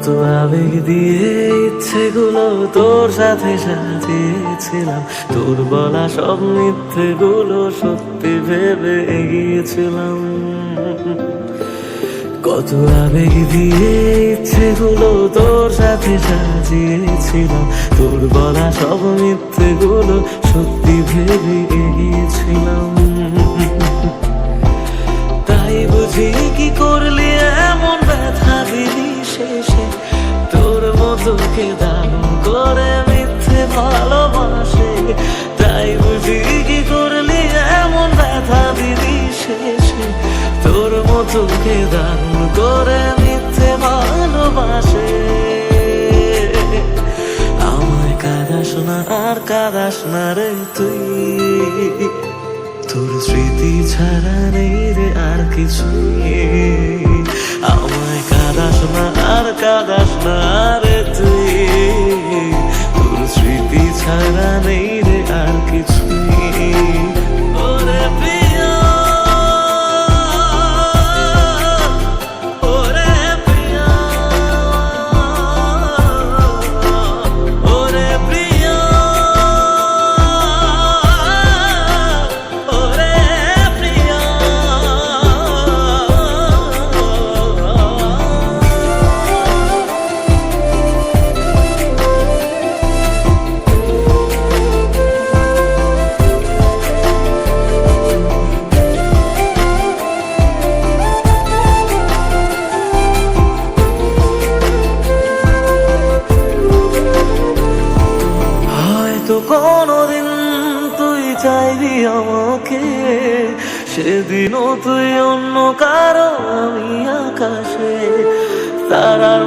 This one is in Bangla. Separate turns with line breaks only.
কত আবেগ দিয়ে ইচ্ছেগুলো তোর সাথে সাজিয়েছিলাম, তোর বলা সব মিথ্যেগুলো সত্যি ভেবে এগিয়েছিলাম। কত আবেগ দিয়ে ইচ্ছেগুলো তোর সাথে সাজিয়েছিলাম, তোর বলা সব মিথ্যেগুলো সত্যি ভেবে এগিয়েছিলাম। তাই বুঝি কি করলি এমন ব্যথা দিলি শেষে, তোর মতো কে দারুণ করে মিথ্যে ভালোবাসে। তাই বুঝি কি করলি এমন ব্যথা দিলি শেষে, তোর মতো কে দারুণ করে মিথ্যে ভালোবাসে। আমায় কাঁদাস না আর কাঁদাস না রে তুই, তোর স্মৃতি ছাড়া নেই রে আর কিছু। আমায় কাঁদাস না আর কাঁদাস না রে তুই, তোর স্মৃতি ছাড়া নেই রে আর কিছু। ওরে প্রিয়া, ওরে প্রিয়া, ওরে প্রিয়া, ওরে প্রিয়া। হয়তো কোনদিন তুই চাইবি আমাকে, সেদিনও তুই অন্য কারো, আমি আকাশে তারার